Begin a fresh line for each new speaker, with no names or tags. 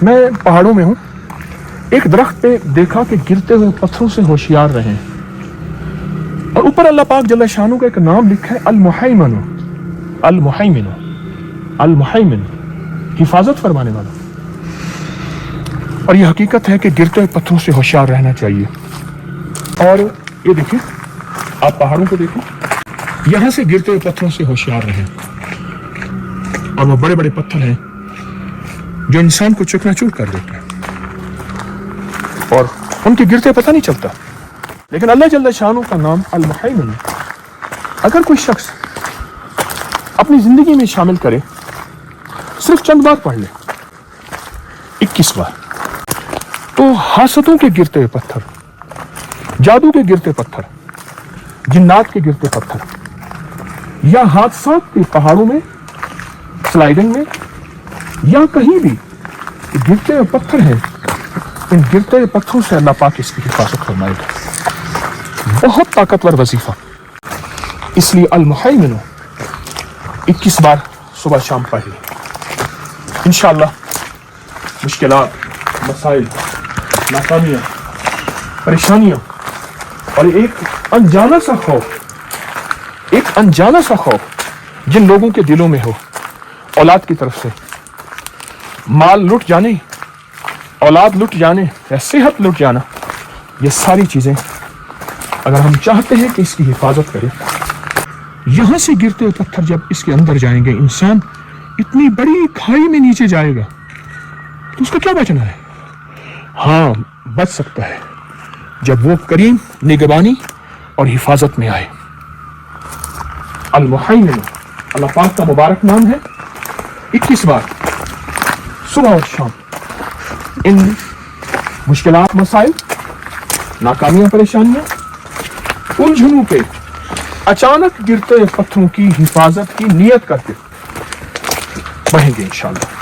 میں پہاڑوں میں ہوں, ایک درخت پہ دیکھا کہ گرتے ہوئے پتھروں سے ہوشیار رہیں, اور اوپر اللہ پاک جل شانہ کا ایک نام لکھا ہے المحیمن, المحیمن, المحیمن, حفاظت فرمانے والا. اور یہ حقیقت ہے کہ گرتے ہوئے پتھروں سے ہوشیار رہنا چاہیے. اور یہ دیکھیں, آپ پہاڑوں کو دیکھیں, یہاں سے گرتے ہوئے پتھروں سے ہوشیار رہیں. اور وہ بڑے بڑے پتھر ہیں جو انسان کو چکنا چور کر دیتے ہیں, اور ان کے گرتے پتہ نہیں چلتا. لیکن اللہ جل شانہ کا نام المحیمن اگر کوئی شخص اپنی زندگی میں شامل کرے, صرف چند بار پڑھ لے, 21 بار, تو حاسدوں کے گرتے ہوئے پتھر, جادو کے گرتے پتھر, جنات کے گرتے پتھر, یا حادثات کے پہاڑوں میں سلائڈنگ میں یا کہیں بھی گرتے ہوئے پتھر ہیں, ان گرتے ہوئے پتھروں سے اللہ پاک اس کی حفاظت فرمائے گا. بہت طاقتور وظیفہ. اس لیے المحیمن 21 بار صبح شام پڑھ لیں. انشاءاللہ مشکلات, مسائل, ناکامیاں, پریشانیاں اور ایک انجانا سا خوف, ایک انجانا سا خوف جن لوگوں کے دلوں میں ہو اولاد کی طرف سے, مال لٹ جانے, اولاد لٹ جانے یا صحت لٹ جانا, یہ ساری چیزیں اگر ہم چاہتے ہیں کہ اس کی حفاظت کریں, یہاں سے گرتے ہوئے پتھر جب اس کے اندر جائیں گے, انسان اتنی بڑی کھائی میں نیچے جائے گا تو اس کا کیا بچنا ہے؟ ہاں, بچ سکتا ہے جب وہ کریم نگہبانی اور حفاظت میں آئے. المحیمن اللہ پاک کا مبارک نام ہے. 21 بار صبح اور شام ان مشکلات, مسائل, ناکامیاں, پریشانیاں, الجھنوں پہ اچانک گرتے پتھروں کی حفاظت کی نیت کر کے پڑھیں گے انشاءاللہ.